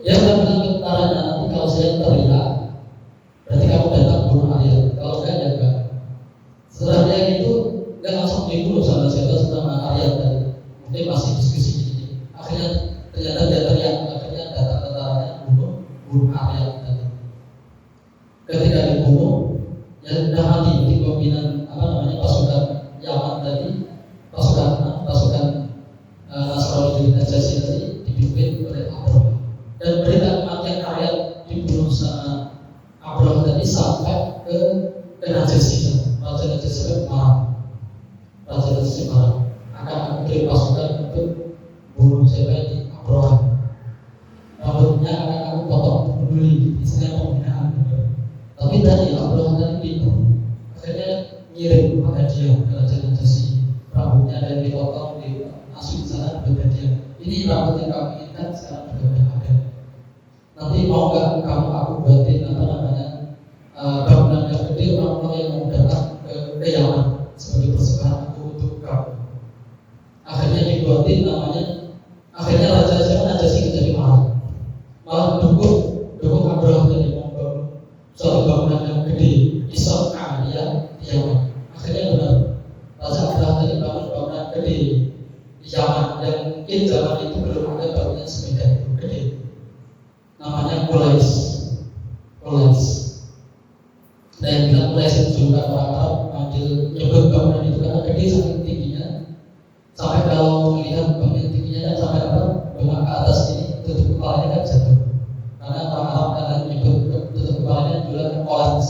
Dia akan bilang ke tentaranya, nanti kalau saya teriak, berarti kamu datang bunuh Arya. Kalau enggak, ya enggak. Setelah dia gitu, dia langsung dibunuh sama siapa, sama Arya tadi. Mungkin masih diskusi gini. Akhirnya ternyata dia teriak, akhirnya datang tentaranya bunuh Arya tadi. Ketika dibunuh, ya sudah mati di pimpinan pasukan Yaman tadi, pasukan Nasrani Najasyi tadi dipimpin oleh Abraham. Dan berita kematian Arya dibunuh sama Abraham tadi sampai ke Najasyi. Raja Najasyi marah. Raja Najasyi marah. Akan kirim pasukan untuk bunuh siapa ini Abraham. Rambutnya akan aku potong peduli, istilah pembinaan. Tapi tadi Abraham tadi pintar. Akhirnya ngirim hadiah ke Raja Najasyi. Rambutnya ada yang dipotong, diasuh di sana berhadiah. Ini rambut yang kamu inginkan sekarang sudah ada. Nanti mau nggak kamu aku buatin bangunan yang gede, orang-orang yang mau datang ke Yaman sebagai persembahan aku untuk kamu. Akhirnya dibuatin akhirnya Raja Najasyi jadi malah dukung Abraham tadi mau bangun suatu bangunan yang gede di Somalia di Yaman. Akhirnya benar, Raja Abraham tadi bangun bangunan gede di Yaman yang mungkin zaman itu belum ada bangunan semedan itu gede. Namanya Qulais. Dan yang bilang Qulais itu juga orang Arab ambil nyebut bangunan itu karena gede saking tingginya, sampai kalau melihat bangunan tingginya kan sampai rumah ke atas ini tutup kepalanya kan jatuh. Karena orang Arab kan nyebut tutup kepalanya juga kan Qulais.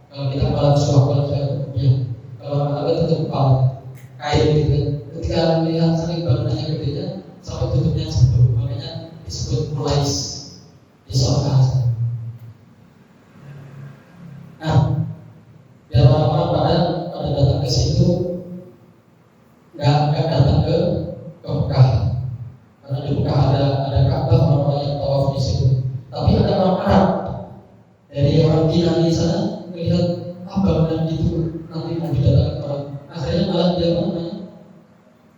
Kalau kita Qulais ya, kalau orang Arab tutup kepala kain gitu. Ketika melihat saking bangunannya gedenya sampai tutupnya jatuh, makanya disebut Qulais di Somalia. Nah, biar orang-orang pada datang ke situ nggak datang ke Mekah, karena di Mekah ada Ka'bah, orang-orang yang tawaf di situ. Tapi ada orang Arab dari orang Kinani di sana melihat bangunan itu nanti mau didatangkan orang. Akhirnya malah dia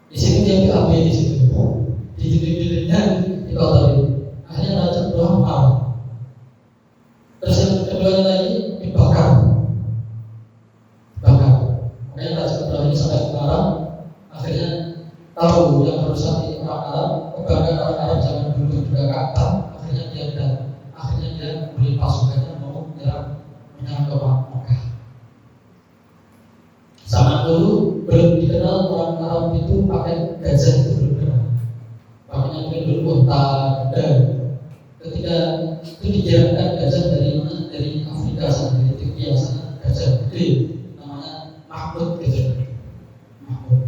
di sini dia PAB di situ, di dinding-dindingnya di kota itu. Akhirnya Raja Abraham marah. Terus yang kedua lagi dibakar. Makanya Raja Abraham ini sampai marah. Akhirnya tahu yang merusak ini orang Arab, kebanggaan orang Arab zaman dulu juga Ka'bah. Akhirnya dia beri pasukannya mau menyerang ke Mekah. Zaman dulu belum dikenal orang Arab itu pakai gajah, itu belum kenal. Makanya mungkin dulu unta, dan ketika itu dijalankan gajah dari mana? Dari Afrika sana, dari Ethiopia sana, gajah gede namanya Mahmud gajah. Mahmud.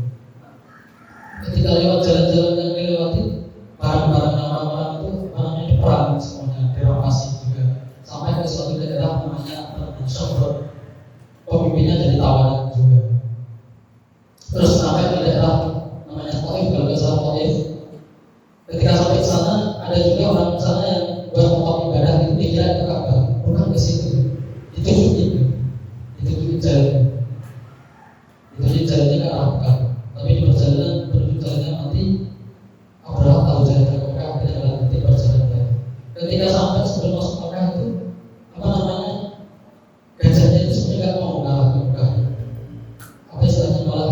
Ketika lewat jalan-jalan yang dilewati, barang-barang orang-orang itu diperang semuanya, dirapasi juga. Sampai ke suatu daerah namanya Sofrot, pemimpinnya jadi tawanan juga. Terus sampai ke daerah namanya Taif, kalau nggak salah Taif. Ketika sampai ke sana, ada juga orang di sana yang buat tempat ibadah itu tidak ke Ka'bah, bukan ke situ. Ditunjukin jalannya ke arah Mekah. Tapi di perjalanan menuju jalannya mati, Abraham tahu jalan ke Mekah, akhirnya berhenti perjalanan. Ketika sampai sebelum masuk Mekah itu gajahnya itu sebenarnya nggak mau mengarah ke Mekah. Apa istilahnya malah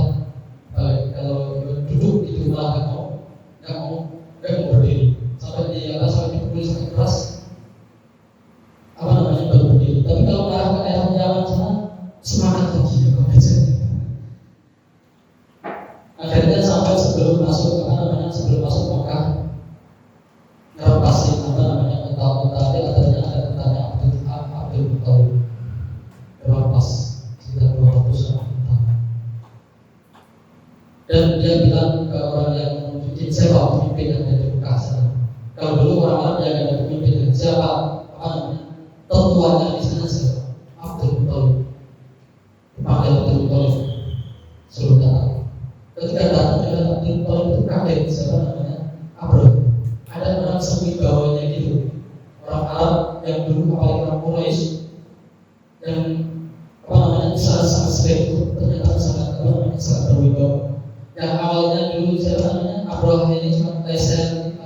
kalau duduk itu malah nggak mau berdiri. Sampai dipukul sangat keras, baru berdiri. Tapi kalau mengarah ke daerah Yaman sana, semangat lagi ke gajah. Akhirnya sampai sebelum masuk Mekah, ngelepasin unta-unta. Katanya ada untanya Abdul Muthalib, lepas sekitar 200 unta. Dan dia bilang ke orang yang menunjukin siapa pemimpin yang ada di Mekah sana. Kalau dulu orang-orang yang ada pemimpin siapa, tetuanya di sana siapa? Abdul Muthalib. Dipanggil Abdul Muthalib sebentar. Ketika datang dengan Abdul Muthalib itu kaget, siapa namanya? Abraham. Ada orang sewibawanya gitu, orang Arab yang dulu apalagi orang Quraisy yang sangat sering itu ternyata sangat berwibawa. Yang awalnya dulu siapa namanya Abraham ini cuma lesen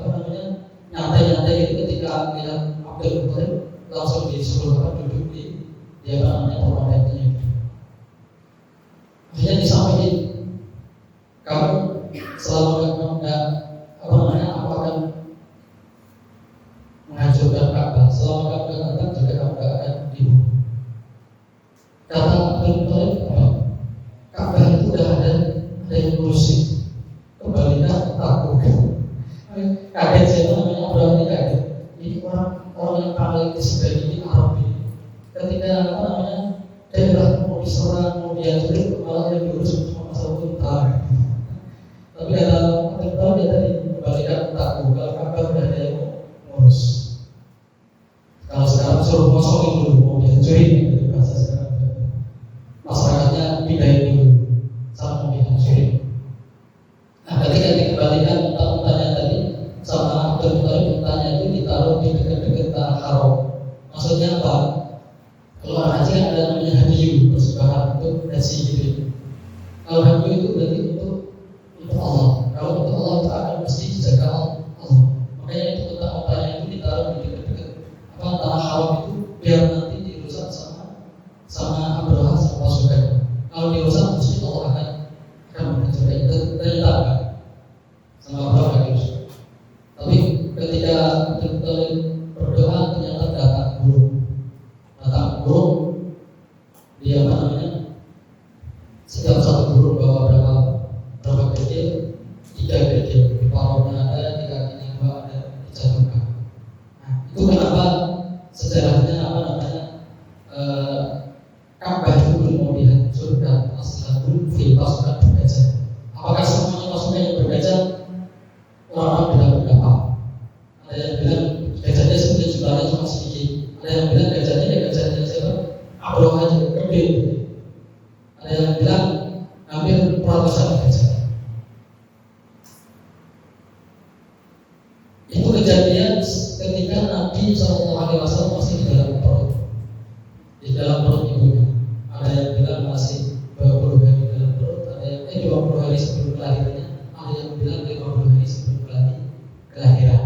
dia apa namanya propertinya. Akhirnya disampaikan, kamu selama nggak apa namanya aku akan menghancurkan Ka'bah, selama kamu datang juga kamu nggak akan dibunuh. Kata Abdul Muthalib, Ka'bah itu udah ada yang ngurusin, kembalinya takut. Kaget saya itu namanya berarti kaget. Ini orang yang paling disegani ini Arab ini. Ketika apa namanya daerah mau diserang, mau dihancurin, malah yang diurus cuma masalah utara. Tapi kata Abdul dia tadi kembalikan takut. Kalau Ka'bah udah ada yang ngurus. Kalau sekarang suruh kosongin dulu, mau dihancurin gitu bahasa sekarang. Masyarakatnya pindahin dulu, sama mau dihancurin. Nah, ketika dikembalikan unta-untanya tadi sama Abdul Muthalib, untanya itu ditaruh di dekat-dekat tanah haram. Maksudnya apa? Kalau orang haji kan ada namanya hadiyu, persembahan untuk haji gitu. Kalau hadiyu itu berarti untuk Allah. Kalau untuk Allah itu akan mesti dijaga Allah. Makanya itu unta-untanya itu ditaruh di dekat-dekat tanah haram itu biar nanti dirusak sama Abraha sama pasukannya. Kalau dirusak mesti Allah akan menghancurkan itu. Ternyata enggak sama Abraha dirusak. Tapi ketika Abdul berdoa ternyata datang burung, dia apa namanya? Setiap satu burung bawa berapa kerikil? 3 kerikil. Di paruhnya ada, di kakinya 2 ada, dijatuhkan. Nah, itu kenapa sejarahnya apa namanya? Ka'bah itu belum mau dihancurkan ashabul fil pasukan bergajah. Apakah semuanya pasukan yang bergajah? Orang-orang beda pendapat. Ada yang bilang gajahnya sebenarnya jumlahnya cuma sedikit. Ada yang bilang gajahnya siapa? Abraha aja gede. Ada yang bilang hampir ratusan gajah. Itu kejadian ketika Nabi SAW masih di dalam perut, ibunya. Ada yang bilang masih 20 hari di dalam perut, ada yang 20 hari sebelum kelahirannya, ada yang bilang 50 hari sebelum kelahiran.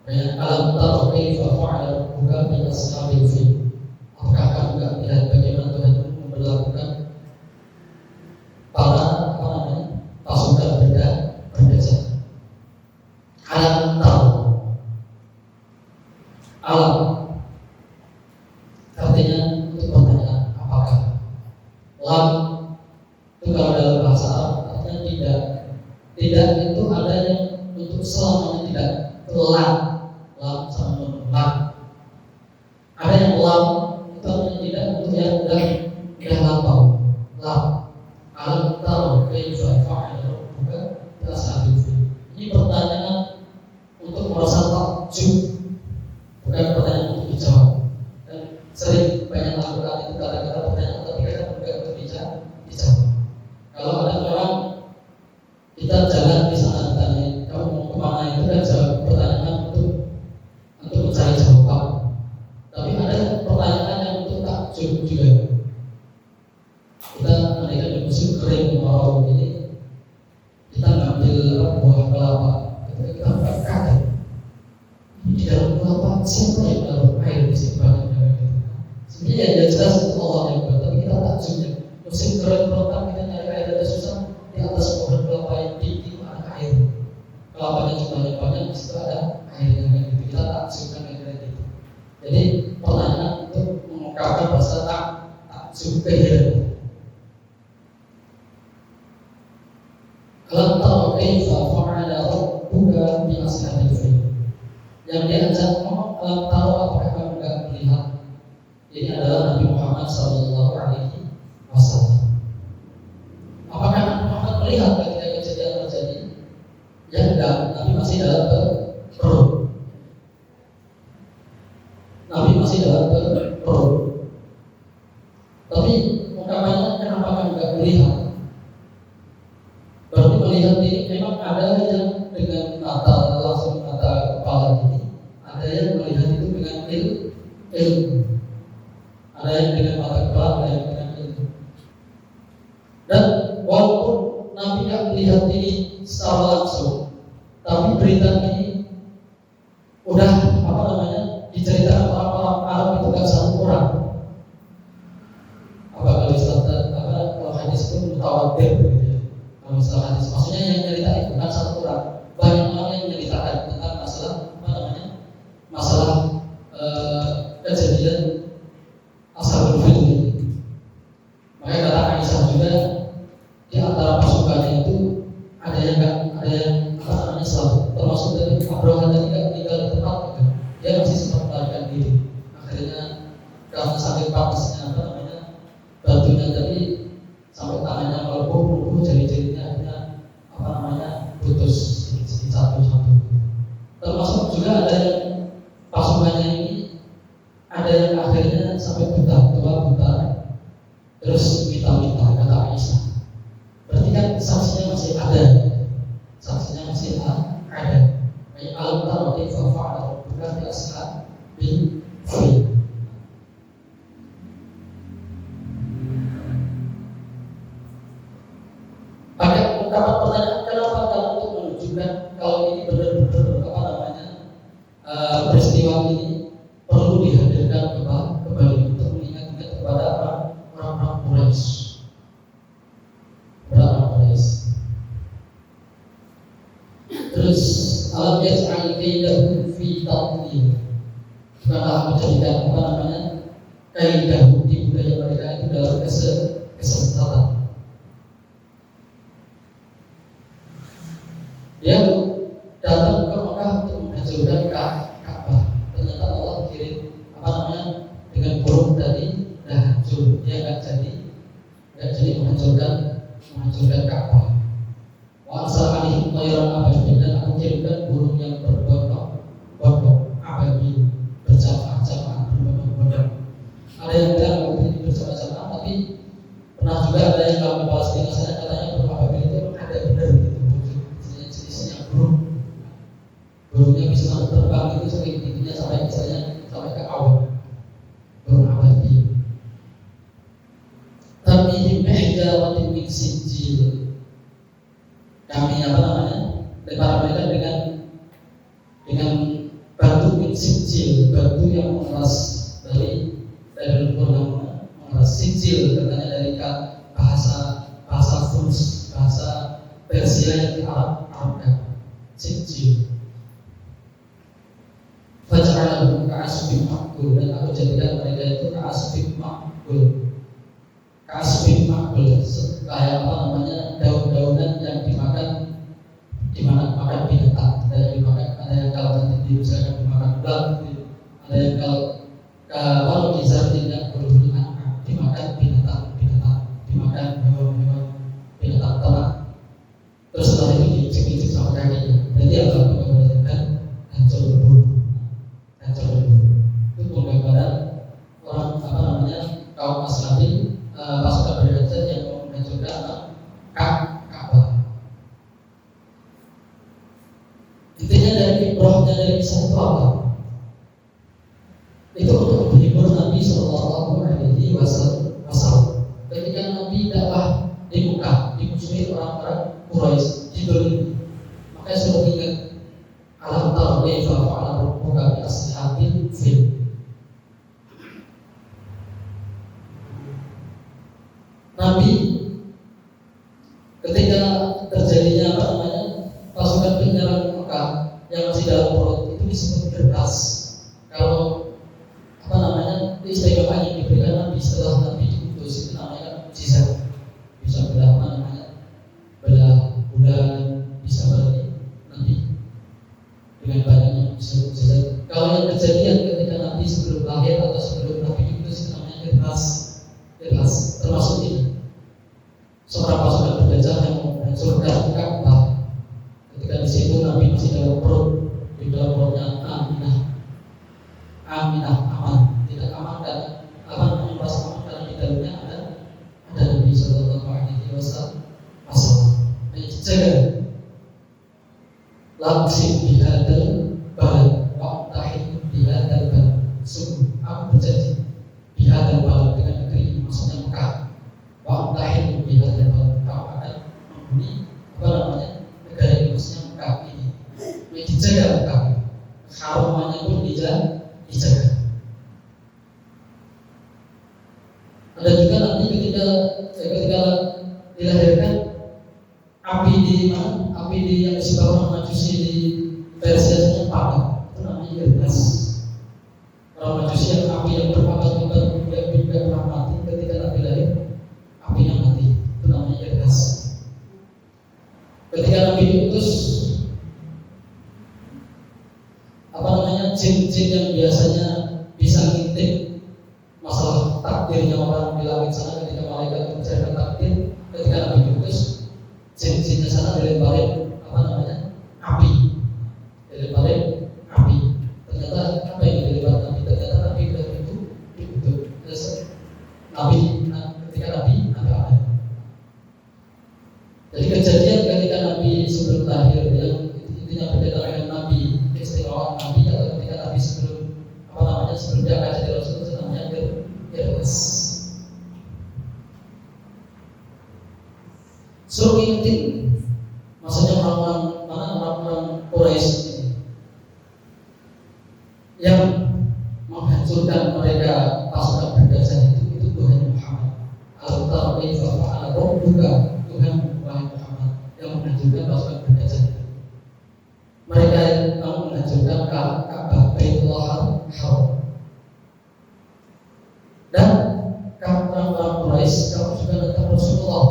Kayak alam tara kaifa fa'ala rabbuka bi ashabil fil. Apakah kamu enggak melihat bagaimana Tuhan memperlakukan para apa namanya pasukan bergajah? Alam tahu. Alam artinya untuk pertanyaan apakah. Lam itu kalau dalam bahasa Arab artinya tidak. Tidak itu ada yang untuk selamanya tidak. Lam sama lam. Ada yang lam itu artinya tidak untuk yang udah lampau. Lam. Alam tahu kaifa fa'ala rabbuka bi ashabil fil. Ini pertanyaan untuk merasa takjub, bukan pertanyaan untuk dijawab. Dan sering banyak Al-Quran itu kata-kata pertanyaan tapi kadang enggak untuk dijawab. Kalau ada orang kita jalan di sana ditanya kamu mau kemana, itu kan jawab pertanyaan untuk mencari jawaban. Tapi ada pertanyaan yang untuk takjub juga. Kita mereka di musim kering kemarau ini, kita ngambil buah kelapa, kita kaget. Di dalam kelapa siapa yang menaruh air di sini banyaknya gitu. Sebenarnya yang jelas itu Allah yang buat, tapi kita takjubnya. Musim kering pertama kita nyari air ada susah, di atas pohon kelapa yang tinggi ada air. Kelapanya jumlahnya banyak, di situ ada airnya gitu. Kita takjubkan kayak gitu. Jadi pertanyaan untuk mengungkapkan bahasa takjub kehadiran. Alam tara kaifa fa'ala rabbuka bi ashabil fil. Yang diajak ngomong alam tara, apakah kamu enggak melihat? Ini adalah Nabi Muhammad SAW. Apakah Nabi Muhammad melihat ketika kejadian terjadi? Ya enggak, Nabi masih dalam perut. Nabi masih dalam perut. Tapi ungkapannya kenapa kamu enggak melihat? Berarti melihat ini memang ada yang dengan mata langsung mata kepala ini, ada yang melihat itu dengan ilmu, ada yang dengan mata kepala, ada yang dengan ilmu. Dan walaupun Nabi tidak melihat ini secara langsung, tapi berita ini udah apa namanya diceritakan orang-orang Arab mutawatir gitu ya. Kalau misalnya hadis, maksudnya yang nyeritain bukan satu orang, banyak orang yang menceritakan tentang masalah apa namanya, masalah kejadian Ashabul Fil ini. Makanya kata Aisyah juga di antara pasukannya itu ada yang apa namanya selamat, termasuk dari Abraha tadi kan tinggal di tempat gitu. Dia masih sempat melarikan diri. Akhirnya karena sakit panasnya apa namanya batunya tadi sampai tangannya melepuh, jari-jarinya akhirnya apa namanya putus sedikit satu-satu. Termasuk juga ada yang pasukannya ini ada yang akhirnya sampai buta, terus minta kata Aisyah. Berarti kan saksinya masih ada. Kayak alam tahu di fa'al bukan di ashab bin Fil. Pakai ungkapan pertanyaan kenapa kalau untuk menunjukkan kalau ini benar-benar apa namanya peristiwa ini perlu dihadirkan kembali untuk mengingat-ingat kepada orang-orang Quraisy. Terus alam yas'al kaidahu fi tadlil. Bukanlah menjadikan apa namanya kaidah di budaya mereka itu dalam kesesatan. Dia datang ke Mekah untuk menghancurkan Ka'bah. Ternyata Allah kirim apa namanya dengan burung tadi dah hancur. Dia nggak jadi menghancurkan Ka'bah. Wa asal alih tayran ababil, dan aku kirimkan burung yang berbondong ababil, berjamaah-jamaah, berbondong-bondong. Ada yang bilang waktu ini berjamaah-jamaah, tapi pernah juga ada yang kalau Palestina sana katanya burung ababil itu ada benar gitu. Jenisnya burungnya bisa terbang itu sampai tingginya sampai ke awan. Burung ababil. Tapi hijratin min sijil. Kami apa namanya para mereka dengan batu min sijil, batu yang mengeras dari lumpur yang mengeras. Sijil katanya dari bahasa Furs, bahasa Persia yang di Arabkan. Sijil. Faj'alahum ka'asfin ma'kul, dan aku jadikan mereka itu ka'asfin ma'kul. Ka'asfin ma'kul, kayak apa namanya daun-daunan yang dimakan binatang. Ada yang kalau nanti misalkan dimakan ular, ada yang kalau kisah tidak berbulu dimakan binatang, dimakan hewan binatang ternak. Terus setelah itu diinjek-injek sama kakinya. Jadi apa penggambaran hancur lebur. Itu penggambaran orang apa namanya kaum Ashabi pasukan berhajar yang mau menghancurkan Ka'bah. Intinya dari ibrahnya dari kisah itu apa? Itu untuk menghibur Nabi Sallallahu Alaihi Wasallam. Ketika Nabi dakwah di Mekah, dimusuhi orang-orang Quraisy, didolimi, makanya sudah ingat alam tahu kaifa fa'ala rabbuka bi ashabil fil. Nabi ketika terjadinya apa namanya pasukan penyerang Mekah yang masih dalam perut itu disebut gerdas. Kalau apa namanya istimewa yang diberikan Nabi setelah Nabi diutus itu namanya mukjizat. Bisa belah apa namanya belah bulan, bisa berarti Nabi dengan banyaknya mukjizat. Kalau yang kejadian ketika Nabi sebelum lahir atau sebelum Nabi diutus itu namanya gerdas, termasuk ini seorang pasukan bergajah yang menghancurkan Ka'bah. Ketika di situ Nabi masih dalam perut, di dalam perutnya Aminah aman, tidak aman dan apa namanya merasa aman karena di dalamnya ada Nabi Sallallahu Alaihi Wasallam. Jaga langsung dihadal balad, waktahin dihadal balad. Sungguh aku berjanji dihadal balad dengan negeri maksudnya Mekah. Waktahin dihadal balad, kau akan menghuni apa namanya negara ini maksudnya Mekah ini. Dijaga Mekah, harumannya pun dijaga. Ada juga nanti ketika dilahirkan api di mana? Api di yang disebut orang Majusi di Persia padam, itu namanya Irnas. Orang Majusi yang api yang berpapat-papat yang pernah mati ketika Nabi lahir, apinya mati, itu namanya Irnas. Ketika Nabi diutus, jin-jin yang biasanya bisa ngintip masalah takdirnya orang di langit sana ketika malaikat menceritakan takdir, ketika Nabi diutus, jin-jinnya sana dilemparin api, dilemparin api. Ternyata apa yang dilempar Nabi? Ternyata Nabi itu terus ketika Nabi ada. Jadi kejadian ketika Nabi sebelum lahir yang intinya berbeda dengan Nabi, istimewa Nabi atau ketika Nabi sebelum sebelum dia akan jadi Rasul, itu namanya Irnas. Suruh ingetin, maksudnya orang-orang Quraisy ini yang menghancurkan mereka pasukan berdasar itu Tuhan Muhammad. Al-Ta'ala fa'ala rabbuka, Tuhan Muhammad yang menghancurkan pasukan berdasar itu. Mereka yang menghancurkan Ka'bah Baitullah Haram. Dan orang-orang Quraisy kamu juga datang Rasulullah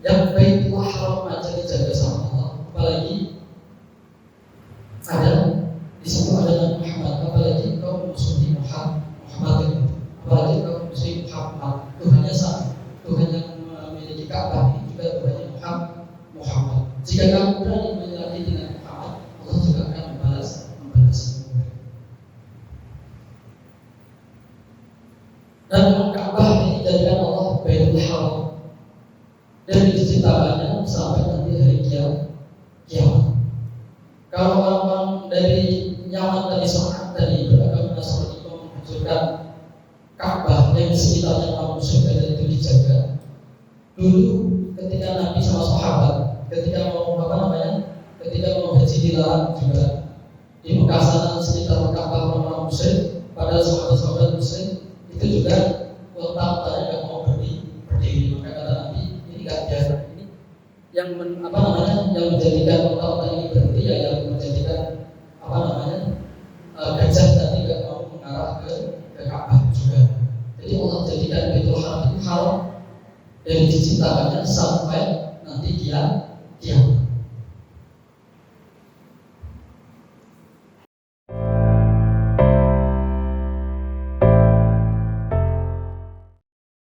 yang Baitullah Haram aja dijaga sama Allah, apalagi ada di situ ada Muhammad, apalagi kau musuhi Muhammad itu, apalagi kau musuhi Muhammad. Tuhannya sama, Tuhan yang memiliki Ka'bah ini juga Tuhannya Muhammad. Jika kamu berani menyalahi dengan Muhammad, Allah juga akan membalas. Dan Ka'bah ini dijadikan Allah Baitul Haram dan diciptakannya sampai nanti hari kiamat. Kalau orang-orang dari Yaman tadi Sonat tadi beragama Nasrani menghancurkan Ka'bah yang sekitarnya orang musyrik itu dijaga. Dulu ketika Nabi sama sahabat ketika mau ketika mau haji dilarang juga di Mekah sana sekitar Ka'bah orang-orang musyrik, padahal sahabat-sahabat musyrik itu juga letak-letaknya nggak mau berdiri. Maka kata Nabi, ini nggak biasa, ini yang yang menjadikan letak-letak ini berhenti ya, yang menjadikan gajah tadi nggak mau mengarah ke Ka'bah juga. Jadi Allah jadikan Baitul Haram itu haram dan diciptakannya sampai nanti kiamat.